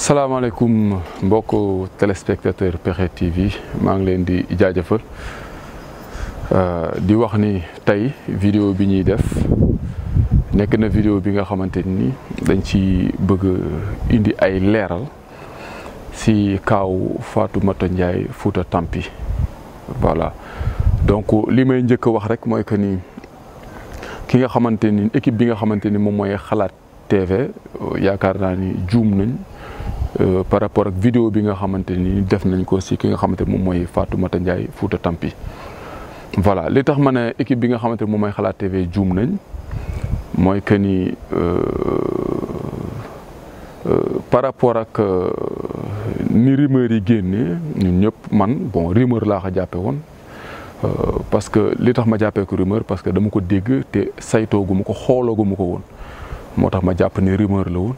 salaamaaleykum mbokku téléspectateur Pexxe TV maa ngi leen di jaajëfal di wax ni tey vidéo bi ñuy def nekk na vidéo bi nga xamante ni dañ ci bëgg indi ay leeral si kaaw Fatoumata Ndiaye Fouta Tampi voilà donc li may njëkk a wax rek mooy que ni ki nga xamante ni équipe bi nga xamante ni moom mooy Xalaat TV yaakaar naa ni juum nañ par rapport ak vidéo bi nga xamante ni def nañ ko si ki nga xamante moom mooy Fatoumata Ndiaye Fouta Tampi voilà li tax ma ne équipe bi nga xamante moom mooy Xalaat TV juum nañ mooy que ni par rapport ak ni rumeur yi génnee ñun ñëpp man bon rumeur laa ko jàppe woon parce que li tax ma jàppee ko rumeur parce que dama ko dégg te saytoogu ma ko xooloogu ma ko woon moo tax ma jàpp ni rumeur la woon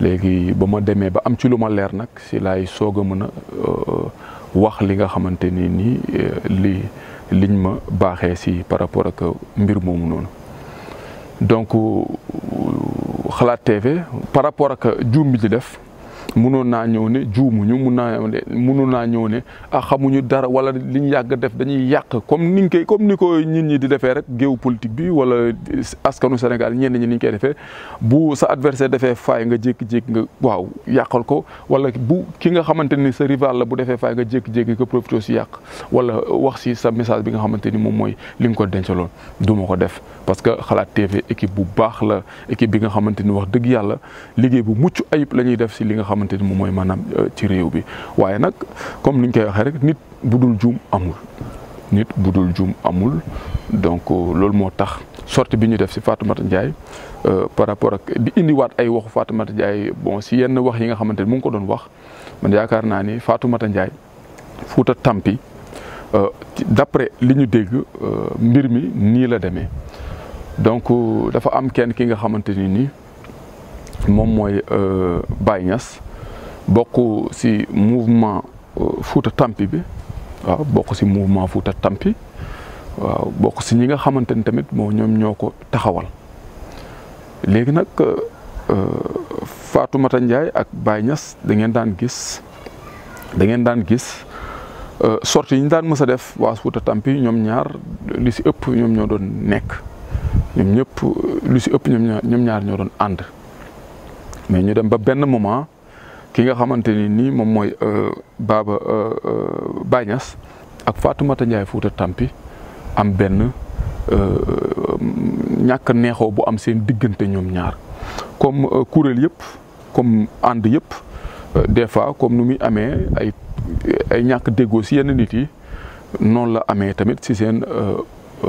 léegi ba ma demee ba am ci lu ma leer nag si laay soog a mën a wax li nga xamante ni nii liñ ma baaxee si par rapport ak mbir moomu noonu donc Xalaat TV par rapport ak juum bi ci def mënoon naa ñëw ne juumuñu mënoon naa ñëw ne xamuñu dara wala liñ yàgg def dañuy yàq comme ni ko nit ñi di defee rek géew politique bi wala askanu Sénégal ñenn ñi ni ñu koy defee bu sa adversaire defee faay nga jékki-jékki nga waaw yàqal ko wala bu ki nga xamante ni sa rival la bu defee faay nga jékki-jékki nga profité si yàq wala wax si sa message bi nga xamante ni moom mooy li nga ko dencaloon du ma ko def parce que Xalaat TV équipe bu baax la équipe bi nga xamante ni wax dëgg yàlla liggéey bu mucc ayib la ñuy def si li nga xamante ni moom mooy maanaam ci réew bi waaye nag comme ni ñu koy waxee rek nit bu dul juum amul donc loolu moo tax sortie bi ñu def si Fatoumata Ndiaye par rapport ak di indiwaat ay waxu Fatoumata Ndiaye bon si yenn wax yi nga xamante ni mu ngi ko doon wax man yaakaar naa ni Fatoumata Ndiaye Fouta Tampi d'après li ñu dégg mbir mi nii la demee donc dafa am kenn ki nga xamante ni nii moom mooy Baye Niass bokk si mouvement Fouta Tampi bi waaw bokk si mouvement Fouta Tampi waaw bokk si ñi nga xamante ni tamit moo ñoom ñoo ko taxawal léegi nag Fatoumata Ndiaye ak Baye Niass da ngeen daan gis sortie yi ñu daan mës a def waa Fouta Tampi ñoom ñaar li si ëpp ñoom ñoo doon nekk ñoom ñëpp lu si ëpp ñoom ñaar ñoo doon ànd mais ñu dem ba benn moment ki nga xamante ni nii moom mooy Baye Niass ak Fatoumata Ndiaye Fouta Tampi am benn ñàkk neexoo bu am seen diggante ñoom ñaar comme kuréel yëpp comme ànd yëpp des fois comme nu muy amee ay ñàkk déggoo si yenn nit yi noonu la amee tamit si seen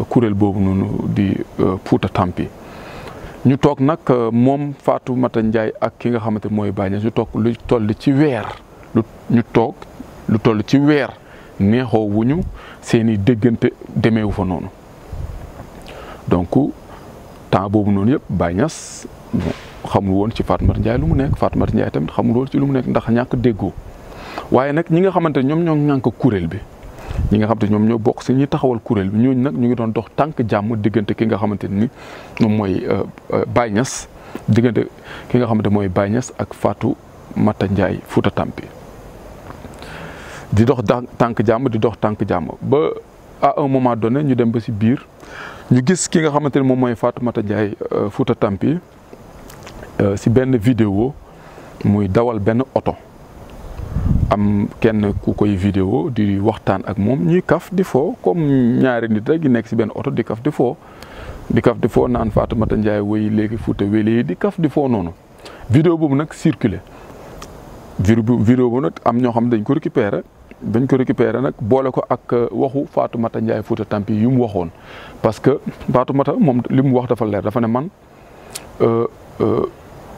kuréel boobu noonu di Fouta Tampi ñu toog nag moom Fatoumata Ndiaye ak ki nga xamante mooy Baye Niass ñu toog lu toll ci weer neexoo wuñu seeni déggante demeewu fa noonu donc temps boobu noonu yëpp Baye Niass xamul woon ci Fatoumata Ndiaye lu mu nekk Fatoumata Ndiaye tamit xamul woon ci lu mu nekk ndax ñàkk déggoo waaye nag ñi nga xamante ñoom ñoo ñànk kuréel bi ñi nga xamante ñoom ñoo bokk si ñi taxawal kuréel bi ñooñu nag ñu ngi doon dox tànk jàmm diggante ki nga xamante ni moom mooy Baye Niass diggante ki nga xamante mooy Baye Niass ak Fatoumata Ndiaye Fouta Tampi di dox tànk jàmm ba à un moment donné ñu dem ba si biir ñu gis ki nga xamante ni moom mooy Fatoumata Ndiaye Fouta Tampi si benn vidéo muy dawal benn oto am kenn ku koy vidéo di waxtaan ak moom ñuy kaf di foo comme ñaari nit rek di nekk si benn oto di kaf di foo naan Fatoumata Ndiaye woy léegi Fouta wélee di kaf di foo noonu vidéo boobu nag circulé vidéo boobu nag am ñoo xam dañ ko récupéré nag boole ko ak waxu Fatoumata Ndiaye Fouta Tampi yu mu waxoon parce que Fatoumata moom li mu wax dafa leer dafa ne man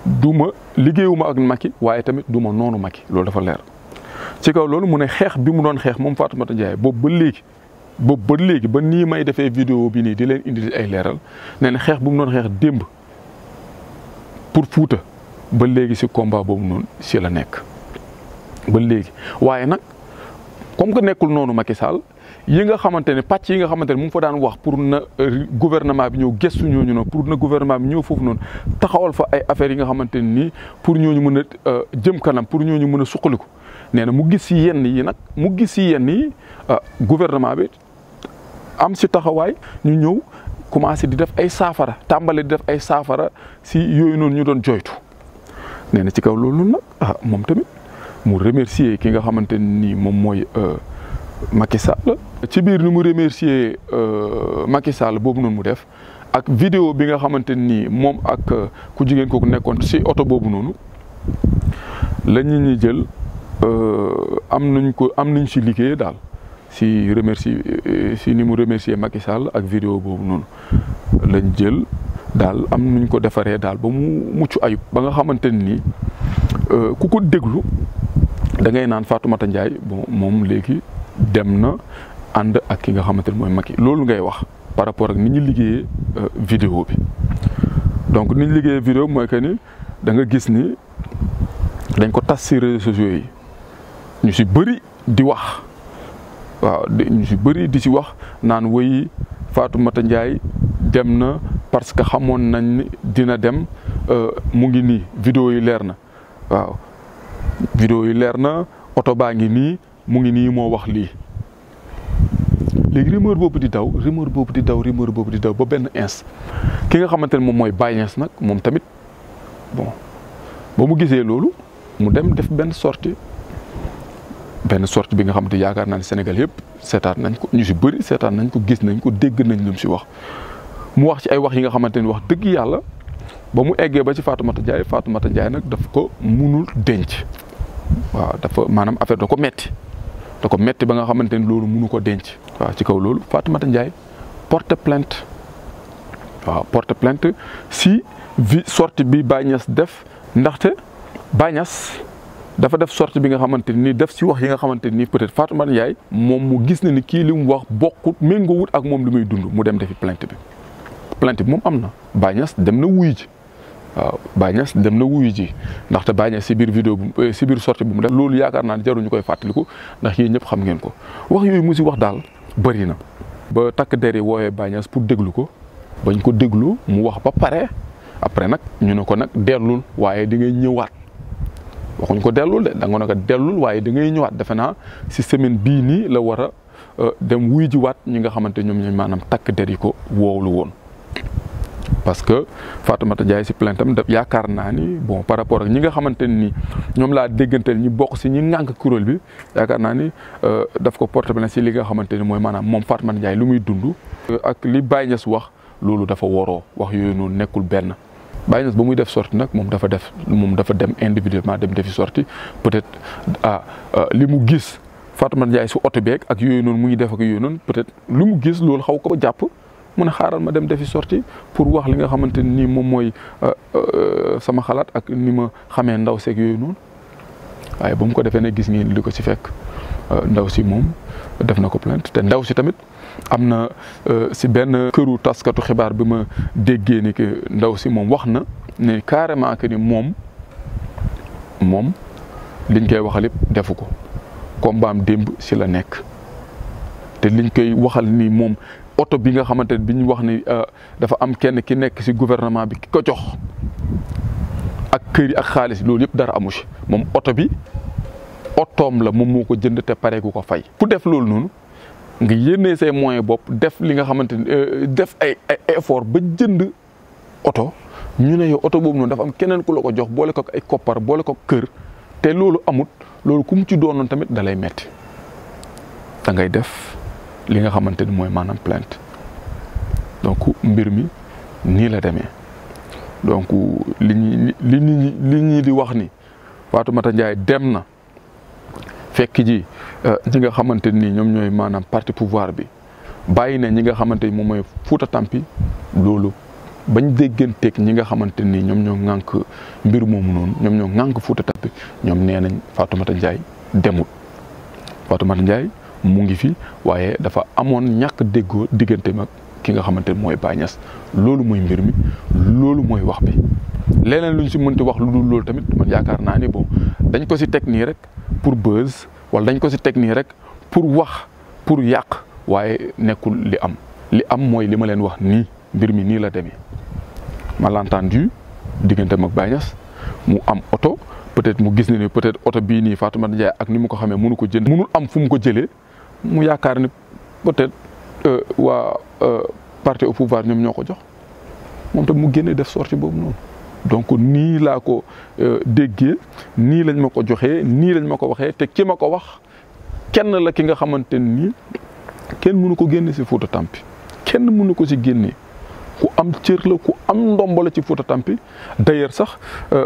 duma liggéeyuma ak Macky waaye tamit duma noonu Macky loolu dafa leer ci kaw loolu mu ne xeex bi mu doon xeex moom Fatoumata Ndiaye boobu ba léegi ba nii may defee vidéo bi nii di leen indi ay leeral nee na xeex bu mu doon xeex démb pour Fouta ba léegi si combat boobu noonu si la nekk ba léegi waaye nag comme que nekkul noonu Macky Sall yi nga xamante ne pàcc yi nga xamante ne mu ngi fa daan wax pour na gouvernement bi ñëw gëstu ñooñu noonu pour na gouvernement bi ñëw foofu noonu taxawal fa ay affaires yi nga xamante ne nii pour ñooñu mën a jëm kanam pour ñooñu mën a suqaliku nee na mu gis si yenn yi nag mu gis si yenn yi gouvernement bi am si taxawaay ñu ñëw commencé di def ay saafara tàmbale di def ay saafara si yooyu noonu ñu doon joytu nee na ci kaw loolu nag moom tamit mu remercier ki nga xamante ni moom mooy Macky Sall. ci biir ni mu remercier Macky Sall boobu noonu mu def ak vidéo bi nga xamante ni moom ak ku jigéen kooku nekkoon si oto boobu noonu la ñuy jël am nañ si liggéey daal. si ni mu remercier Macky Sall ak vidéo boobu noonu lañ jël daal am nuñ ko defaree daal ba mu mucc ayib ba nga xamante ni ku ko déglu da ngay naan Fatoumata Ndiaye bon moom léegi dem na ànd ak ki nga xamante ni mooy Macky loolu ngay wax par rapport ak ni ñu liggéeyee vidéo bi donc ni ñu liggéeyee vidéo mooy que ni da nga gis ni dañ ko tas si réseaux sociaux yi ñu si bëri di wax. waaw ñu si bëri di si wax naan woy Fatoumata Ndiaye dem na parce que xamoon nañ ni dina dem mu ngi nii vidéo yi leer na waaw vidéo yi leer na oto baa ngi nii mu ngi nii moo wax lii léegi rumeur boobu di daw ba benn ins ki nga xamante ne moom mooy Baye Niass nag moom tamit bon ba mu gisee loolu mu dem def benn sortie bi nga xamante yaakaar naa ne Sénégal yëpp seetaan nañ ko ñu si bëri seetaan nañ ko gis nañ ko dégg nañ lu mu si wax mu wax ci ay wax yi nga xamante ni wax dëgg yàlla ba mu eggee ba ci Fatoumata Ndiaye nag daf ko munul denc waaw dafa maanaam affaire da ko metti ba nga xamante ni loolu munu ko denc. waaw ci kaw loolu Fatoumata Ndiaye porte plainte si sortie bi Baye Niass def ndaxte Baye Niass dafa def sortie bi nga xamante ni def si wax yi nga xamante ni peut-être Fatoumata Ndiaye moom mu gis na ni kii li mu wax bokkut méngoowut ak moom li muy dund mu dem defi plainte bi moom am na Baye Niass dem na wuyu ji waaw Baye Niass dem na wuyu ji ndaxte Baye Niass si biir vidéo si biir sortie bu mu def loolu yaakaar naa ne jaruñu koy fàttaliku ndax yéen ñëpp xam ngeen ko wax yooyu mu si wax daal bëri na. ba takk der yi woowee Baye Niass pour déglu ko bañ ko déglu mu wax ba pare après nag ñu ne ko nag dellul waaye di ngay ñëwaat. waxuñ ko dellul de da nga ko dellul waaye da ngay ñëwaat defe naa si semaine bii nii la war a dem wuy ji waat ñi nga xamante ñoom ñooy maanaam takk der yi ko woowlu woon. parce que Fatoumata Ndiaye si plainte am yaakaar naa ni bon par rapport ak ñi nga xamante ni ñoom laa dégganteel ñi bokk si ñi ŋànk kuréel bi yaakaar naa ni daf ko porte plainte si li nga xamante ni mooy maanaam moom Fatoumata Ndiaye lu muy dund. ak li Baye Niass wax loolu dafa waroo wax yooyu noonu nekkul benn. Baye Niass ba muy def sortie nag moom dafa dem individuellement dem defi sortie peut-être li mu gis Fatoumata Ndiaye si oto beeg ak yooyu noonu muy def ak yooyu noonu peut-être li mu gis loolu xaw ko jàpp mu ne xaaral ma dem defi sortie pour wax li nga xamante ni moom mooy sama xalaat ak ni ma xamee ndaw seeg yooyu noonu waaye ba mu ko defee ne gis ngeen li ko si fekk ndaw si moom def na ko plainte te ndaw si tamit am na si benn këru taskatu xibaar bi ma déggee ni que ndaw si moom wax na ne carrément que ni moom liñ koy waxal yëpp defu ko kombaam démb si la nekk te liñ koy waxal ni moom oto bi nga xamante ne bi ñu wax ni dafa am kenn ki nekk si gouvernement bi ki ko jox ak kër yi ak xaalis loolu yëpp dara amu si moom oto bi otoom la moom moo ko jënd te pareegu ko fay ku def loolu noonu nga yénnee say moyens bopp def li nga xamante ni def ay effort ba jënd oto ñu ne yow oto boobu noonu dafa am keneen ku la ko jox boole ko ay koppar boole ko kër te loolu amut loolu ku mu ci doonoon tamit da lay metti da ngay def li nga xamante ni mooy maanaam plainte donc mbir mi nii la demee donc li ñi di wax ni Fatoumata Ndiaye dem na fekk ji ñi nga xamante ni ñoom ñooy maanaam parti pouvoir bi bàyyi na ñi nga xamante ni moom mooy Fouta Tampi loolu bañ dégganteeg ñi nga xamante ni ñoom ñoo ŋànk mbir moomu noonu ñoom ñoo ŋànk Fouta Tampi ñoom nee nañ Fatoumata Ndiaye demut Fatoumata Ndiaye mu ngi fi waaye dafa amoon ñàkk déggoo diggante mag ki nga xamante ni mooy Baye Niass loolu mooy mbir mi loolu mooy wax bi leneen luñ si mënti wax lu dul loolu tamit man yaakaar naa ni bon dañ ko si teg nii rek pour buzz wala dañ ko si teg nii rek pour wax pour yàq waaye nekkul li am mooy li ma leen wax nii mbir mi nii la demee. malentendu diggante mag Baye Niass mu am oto peut-être mu gis ne peut-être oto bii nii Fatoumata Ndiaye ak ni mu ko xamee mënu ko jënd mënul am fu mu ko jëlee mu yaakaar ni peut-être waa parti au pouvoir ñoom ñoo ko jox moom tam mu génne def sortie boobu noonu. donc nii laa ko déggee nii lañ ma ko joxee nii lañ ma ko waxee te ki ma ko wax kenn la ki nga xamante ni kenn mënu ko génne si Fouta Tampi kenn mënu ko si génne ku am cër la ku am ndombo la ci Fouta Tampi. d'ailleurs sax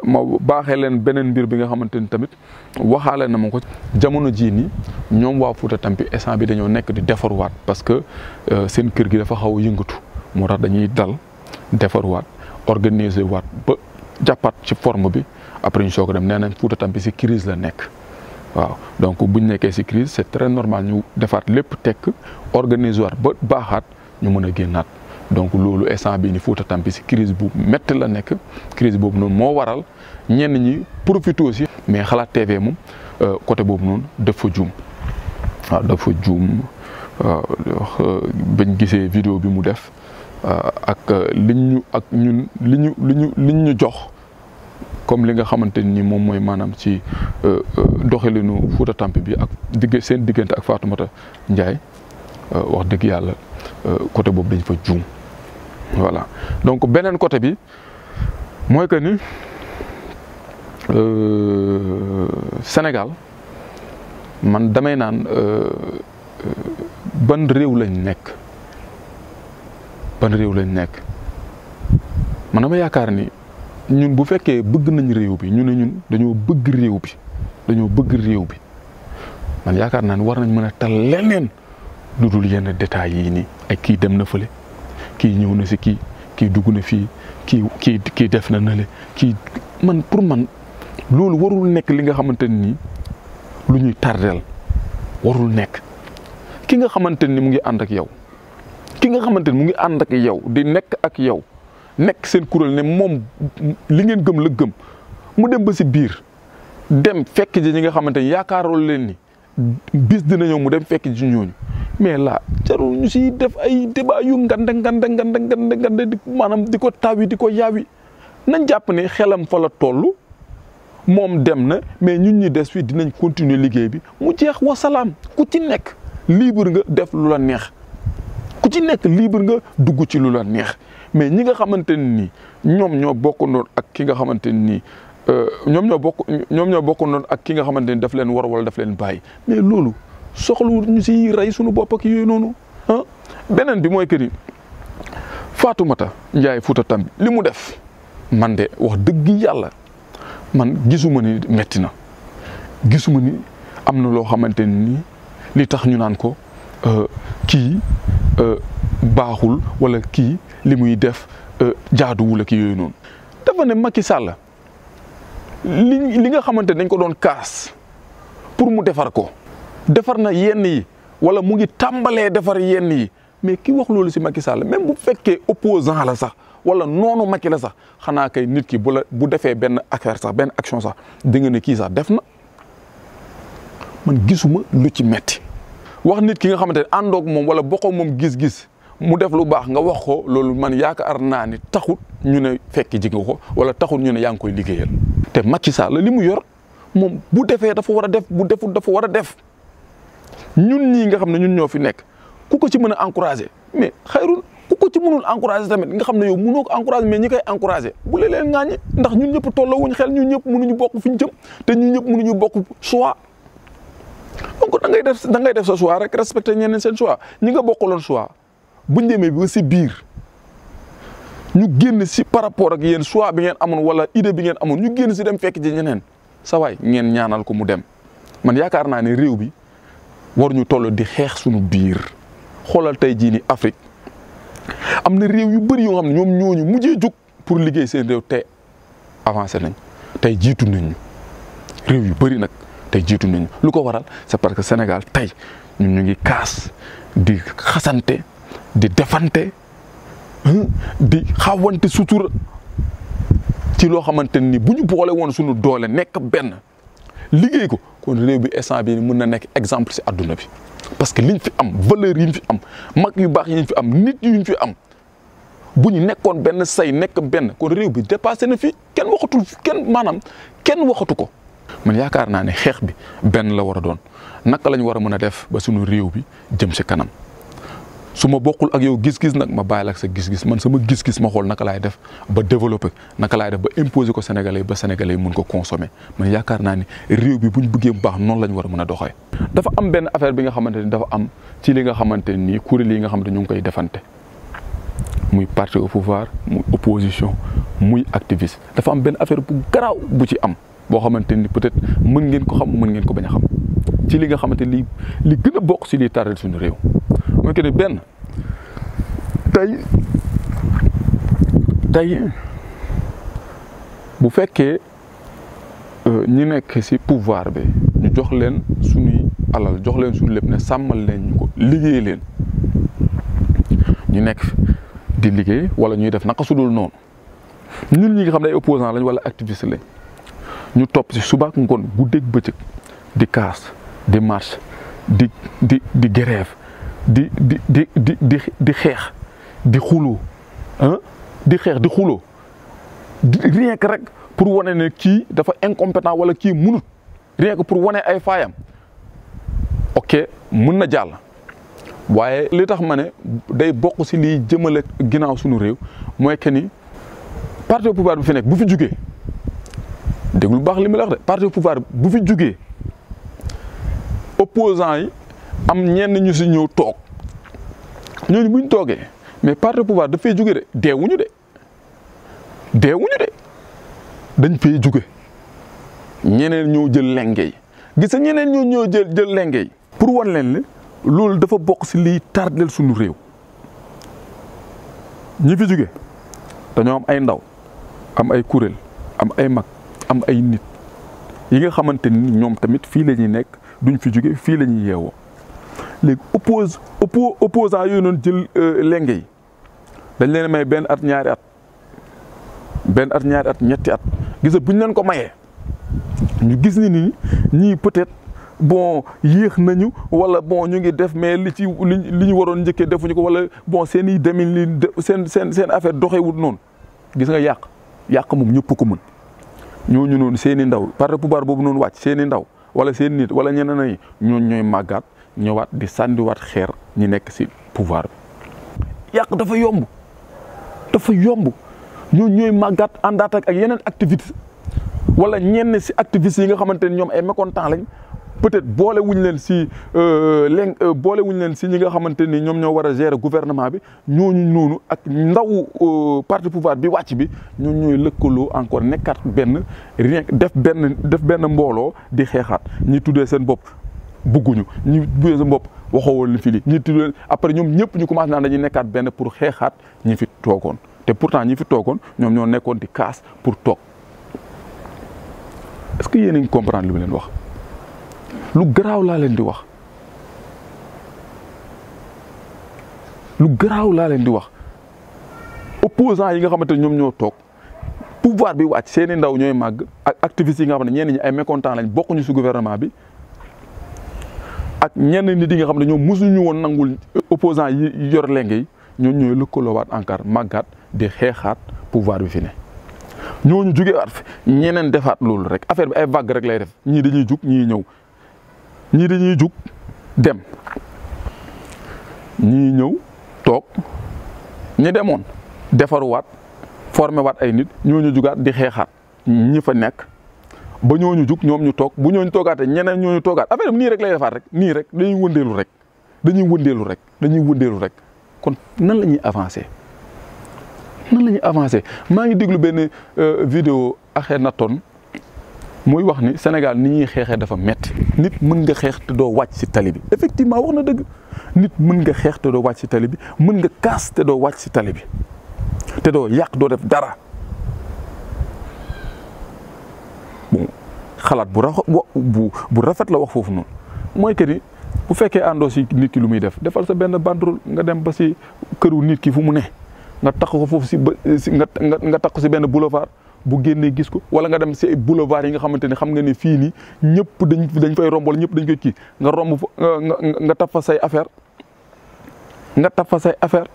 ma baaxee leen beneen mbir bi nga xamante ni tamit waxaale na ma ko jamono jii nii ñoom waa Fouta Tampi instant bi dañoo nekk di defarwaat parce que seen kër gi dafa xaw a yëngatu moo tax dañuy dal defarwaat organiser waat ba jàppaat ci forme bi après ñu soog a dem nee nañ Fouta Tampi si crise la nekk. waaw donc buñ nekkee si crise c'est très normal ñu defaat lépp tekk organiser waat ba baaxaat ñu mën a génnaat donc loolu instant bii ni Fouta Tampi si crise bu métti la nekk crise boobu noonu moo waral ñenn ñi profité aussi. mais Xalaat TV moom côté boobu noonu dafa juum waaw dafa juum bañ gisee vidéo bi mu def ak liñ ñu jox. comme li nga xamante ni moom mooy maanaam ci doxalinu Fouta Tampi bi ak seen diggante ak Fatoumata Ndiaye wax dëgg yàlla côté boobu dañ fa juum voilà. donc beneen côté bi mooy que ni Sénégal man damay naan ban réew lañ nekk man dama yaakaar ni. ñun bu fekkee bëgg nañ réew bi ñu ne ñun dañoo bëgg réew bi man yaakaar naa ne war nañ mën a tal leneen lu dul yenn détails yii nii ay kii dem na fële kii ñëw na si kii dugg na fii kii def na nële kii man pour man loolu warul nekk li nga xamante ni lu ñuy tardeel warul nekk ki nga xamante ni mu ngi ànd ak yow di nekk ak yow. nekk seen kuréel ne moom li ngeen gëm la gëm mu dem ba si biir dem fekk ji ñi nga xamante ni yaakaaroon leen ni bis dina ñëw mu dem fekk ji ñooñu mais là jarul ñu si def ay débat yu nganda maanaam di ko tawi di ko yaawi nañ jàpp ne xelam fa la toll moom dem na mais ñun ñi des fii dinañ continuer liggéey bi mu jeex wasalaam ku ci nekk libre nga def lu la neex ku ci nekk libre nga dugg ci lu la neex. mais ñi nga xamante ni ñoom ñoo bokkandoon ak ki nga xamante ni ñoom ñoo bokkandoon ak ki nga xamante ni daf leen war wala daf leen bàyyi mais loolu soxlu ñu si rey suñu bopp ak yooyu noonu ah. beneen bi mooy que ni Fatoumata Ndiaye Fouta Tampi li mu def man de wax dëgg yàlla man gisuma ni metti na gisuma ni am na loo xamante ni li tax ñu naan ko kii baaxul wala kii. li muy def jaaduwul ak yooyu noonu dafa ne Macky Sall li nga xamante dañ ko doon kaas pour mu defar ko defar na yenn yi wala mu ngi tàmbalee defar yenn yi mais ki wax loolu si Macky Sall même bu fekkee opposant la sax wala noonu Macky la sax xanaa kay nit ki bu defee benn affaire sax benn action sax di nga ne kii sax def na man gisuma lu ci metti wax nit ki nga xamante ne àndoog moom wala bokkoo moom gis-gis mu def lu baax nga wax ko loolu man yaakaar naa ni taxut ñu ne fekk ji nga ko wala taxut ñu ne yaa ngi koy liggéeyal te Macky Sall li mu yor moom bu defee dafa war a def bu defut dafa war a def ñun ñii nga xam ne ñun ñoo fi nekk ku ko ci mën a encourager mais xayrul ku ko ci mënul encourager tamit nga xam ne yow mënoo ko encourager mais ñi koy encourager bu leen ŋaañi ndax ñun ñëpp tolloowuñ xel ñun ñëpp mënuñu bokk fi ñu jëm te ñun ñëpp mënuñu bokk choix donc da ngay def sa choix rek respecter ñeneen seen choix ñi nga bokkaloon choix buñ demee ba si biir ñu génn si par rapport ak yéen choix bi ngeen amoon wala idée bi ngeen amoon ñu génn si dem fekk ji ñeneen sa waay ngeen ñaanal ko mu dem man yaakaar naa ne réew bi war ñu toll di xeex suñu biir xoolal tey jii ni Afrique am na réew yu bëri yoo xam ne ñoom ñooñu mujjee jug pour liggéey seen réew te avancé nañ tey jiitu nañ ñu réew yu bëri nag tey jiitu nañ ñu lu ko waral c'est parce que Sénégal tey ñun ñu ngi kaas di xasante di defante di xawante sutura ci loo xamante ni bu ñu boole woon suñu doole nekk benn liggéey ko kon réew bi instant bi mën na nekk exemple si adduna bi parce que liñ fi am valeur yi ñu fi am mag yu baax yi ñu fi am nit yu ñu fi am bu ñu nekkoon benn say nekk benn kon réew bi dépassé na fi kenn waxatul maanaam kenn waxatu ko. man yaakaar naa ne xeex bi benn la war a doon naka lañ war a mën a def ba suñu réew bi jëm si kanam su ma bokkul ak yow gis-gis nag ma bàyyi la ak sa gis-gis man sama gis-gis ma xool naka laay def ba développer naka laay def ba imposer ko Sénégalais ba Sénégalais yi mun ko consommer man yaakaar naa ne réew bi buñ bëggee bu baax noonu lañ war a mën a doxee. dafa am benn affaire bi nga xamante ni dafa am ci li nga xamante ni kuréel yi nga xamante ñu ngi koy defante muy parti au pouvoir muy opposition muy activiste dafa am benn affaire bu garaaw bu ci am boo xamante ni peut-être mën ngeen ko xam mën ngeen ko bañ a xam ci li nga xamante li gën a bokk si liy tardé suñu réew. mooy que ni benn tey bu fekkee ñi nekk ci pouvoir bi ñu jox leen suñuy alal jox leen suñu lépp ne sàmmal leen ñu ko liggéey leen ñu nekk di liggéey wala ñuy def naka sudul noonu ñun ñi nga xam ne ay opposant lañ wala activiste lañ ñu topp ci suba ak ngoon guddeeg bëccëg di kaas di marche di grève di xeex di xuloo di xeex di xuloo rien que rek pour wane ne kii dafa incompétent wala kii munut rien que pour wane ay faayam ok mën na jàll waaye li tax ma ne day bokk ci liy jëmale ginnaaw suñu réew mooy que ni parti au pouvoir bi fi nekk bu fi jugee déglu baax li mu la wax de parti au pouvoir bu fi jugee opposants yi am ñenn ñu ci ñëw toog ñooñu buñ toogee mais parti au pouvoir dafay jóge de deewuñu de dañ fay jóge ñeneen ñoo jël lenge yi gis nga ñeneen ñoo jël lenge yi pour wan leen ne loolu dafa bokk ci liy tardel suñu réew ñi fi jóge dañoo am ay ndaw am ay kuréel am ay mag am ay nit yi nga xamante ni ñoom tamit fii la ñuy nekk duñ fi jóge fii la ñuy yeewoo léegi opposant yooyu noonu jël lenge yi dañ leen may benn at ñaari at ñetti at gis nga buñ leen ko mayee ñu gis ni ñii peut-être bon yéex nañu wala bon ñu ngi def mais li ñu waroon njëkkee defuñu ko wala bon seen i demin seen affaire doxewut noonu gis nga yàq moom ñëpp ko mën ñooñu noonu seen i ndaw parti pouvoir boobu noonu wàcc seen i ndaw wala seen nit wala ñeneen ñi ñooñu ñooy màggaat ñëwaat di sànniwaat xeer ñi nekk ci pouvoir bi yàq dafa yomb ñooñu ñooy màggaat àndaat ak yeneen activité wala ñenn ci activistes yi nga xamante ne ñoom ay mécontents lañ peut-être boole wuñ leen ci ñi nga xamante ni ñoom ñoo war a gérer gouvernement bi ñooñu noonu ak ndaw parti pouvoir bi wàcc bi ñooñu ñooy lëkkaloo encore nekkaat benn rien def benn mbooloo di xeexaat ñi tuddee seen bopp bugguñu ñi tuddee seen bopp waxoo woon fi li ñi tuddee après ñoom ñëpp ñu commencé naan dañuy nekkaat benn pour xeexaat ñi fi toogoon te pourtant ñi fi toogoon ñoom ñoo nekkoon di kaas pour toog est-ce que yéen a ngi comprendre li ma leen wax. lu garaaw laa leen di wax opposants yi nga xamante ne ñoom ñoo toog pouvoir bi wàcc seeni ndaw ñooy màgg ak activistes yi nga xam ne ñenn ñi ay mécontents lañ bokkuñu ci gouvernement bi ak ñenn nit yi nga xam ne ñoom mosuñu woon nangul opposants yi yor lenge yi ñooñu ñooy lëkkaloowaat encore màggaat di xeexaat pouvoir bi fi ne. ñooñu jugewaat fi ñeneen defaat loolu rek affaire bi ay vague rek lay def ñii dañuy jug ñii ñëw. ñii dañuy jug dem ñii ñëw toog ñi demoon defaruwaat formé waat ay nit ñooñu jugaat di xeexaat ñi fa nekk ba ñooñu jug ñoom ñu toog bu ñooñu toogaatee ñeneen ñooñu toogaat affaire bi nii rek lay defaat rek nii rek dañuy wëndeelu rek kon nan la ñuy avancer maa ngi déglu benn vidéo Akhenaton muy wax ni Sénégal ni ñuy xeexee dafa metti nit mën nga xeex te doo wàcc ci tali bi effectivement wax na dëgg nit mën nga xeex te doo wàcc ci tali bi mën nga kaas te doo wàcc ci tali bi te doo yàq doo def dara bon xalaat bu rafet la wax foofu noonu mooy que ni bu fekkee àndoo si nit ki lu muy defal sa benn banderole nga dem ba si këru nit ki fu mu ne nga takk ko foofu nga takk si benn boulevard bu génnee gis ko wala nga dem si boulevard yi nga xamante ne xam nga ne fii nii ñëpp dañ fay romb wala ñëpp dañ koy kii nga romb nga taf fa say affaire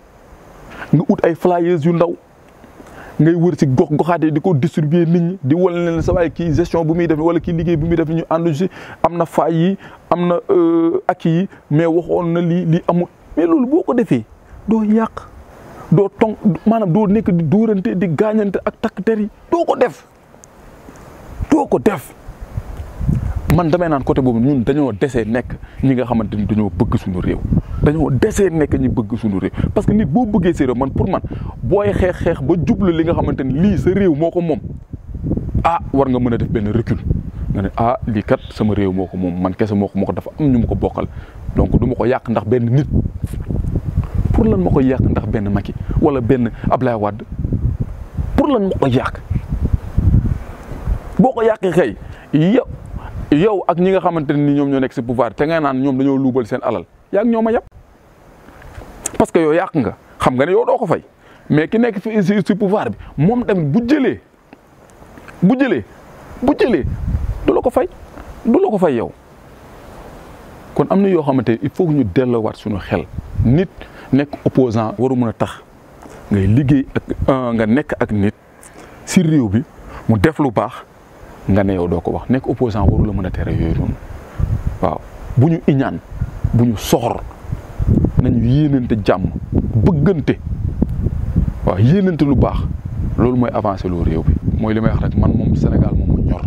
nga ut ay flyers yu ndaw ngay wër si gox-goxaat yi di ko distribuer nit ñi di wal leen sa waaye kii gestion bu muy def wala kii liggéey bu muy def ñu àndu si am na faay yi am na ak yi mais waxoon na lii amul mais loolu boo ko defee doo yàq doo tong maanaam doo nekk di dóorante di gaañante ak takk der yi doo ko def man damay naan côté boobu ñun dañoo desee nekk ñi nga xamante ni dañoo bëgg suñu réew dañoo desee nekk ñi bëgg suñu réew parce que nit boo bëggee sa réew man pour man booy xeex ba jublu li nga xamante ni lii sa réew moo ko moom war nga mën a def benn recul nga ne lii kat sama réew moo ko moom man kese moo ko dafa am ñu ma ko bokkal donc du ma ko yàq ndax benn nit pour lan ma ko yàq ndax benn Macky wala benn Ablaye Wade pour lan ma ko yàq boo ko yàqee xëy yow ak ñi nga xamante ni ñoom ñoo nekk si pouvoir te ngay naan ñoom dañoo luubal seen alal yaa ngi ñoom a yàpp parce que yow yàq nga xam nga ne yow doo ko fay mais ki nekk si pouvoir bi moom tamit bu jëlee du la ko fay yow kon am na yoo xamante ni il faut que ñu delloowaat suñu xel nit nekk opposant waru mën a tax ngay liggéey ak nga nekk ak nit si réew bi mu def lu baax nga ne yow doo ko wax nekk opposant waru la mën a tere yooyu noonu waaw bu ñu iñaan bu ñu soxor nañu yéenante jàmm bëggante waaw yéenante lu baax loolu mooy avancer loo réew bi mooy li may wax rek man moom Sénégal moom ma ñor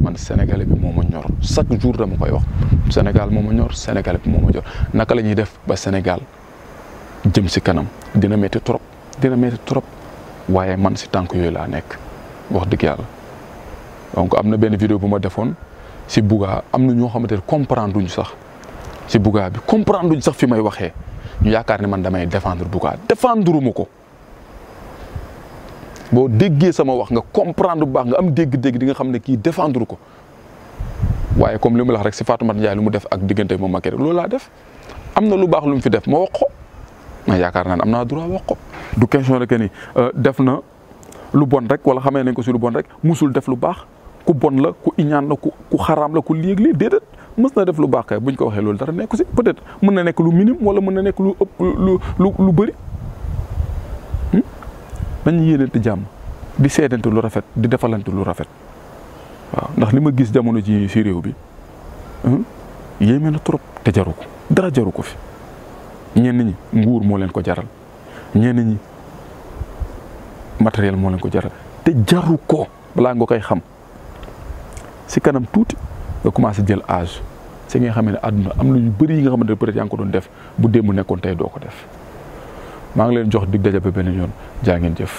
man sénégalais bi moo ma ñor chaque jour dama koy wax Sénégal moo ma ñor sénégalais bi moo ma ñor naka la ñuy def ba Sénégal jëm si kanam dina métti trop waaye man si tànk yooyu laa nekk wax dëgg yàlla. donc am na benn vidéo bu ma defoon si Bouga am na ñoo xamante ne comprendre duñ sax si Bouga bi comprendre duñ sax fi may waxee ñu yaakaar ne man damay défendre Bouga défendre ma ko boo déggee sama wax nga comprendre bu baax nga am dégg-dégg di nga xam ne kii défendre ko waaye comme li ma la wax rek si Fatoumata Ndiaye lu mu def ak diggante moom Macky rek loolu laa def am na lu baax lu mu fi def ma wax ko ma yaakaar naa ne am naa droit wax ko du question rek ni def na lu bon rek wala xamee nañ ko si lu bon rek musul def lu baax ku bon la ku iñaan la ku xaraam la ku léeg-léeg déedéet mës na def lu baax kay buñ ko waxee loolu dara nekku si peut-être mën na nekk lu minime wala mën na nekk lu ëpp lu bëri nañu yéenante jàmm di seedante lu rafet di defalante lu rafet waaw ndax li ma gis jamono ji si réew bi yéeme na trop te jaru ko dara jaru ko fi ñenn ñi nguur moo leen ko jaral ñenn ñi matériel moo leen ko jaral te jaru ko balaa nga koy xam si kanam tuuti nga commencé jël âge si nga xam ne àdduna am na yu bëri yi nga xamante ne peut-être yaa ngi ko doon def bu démb nekkoon tey doo ko def maa ngi leen jox dig daje ba beneen yoon jaa ngeen jëf.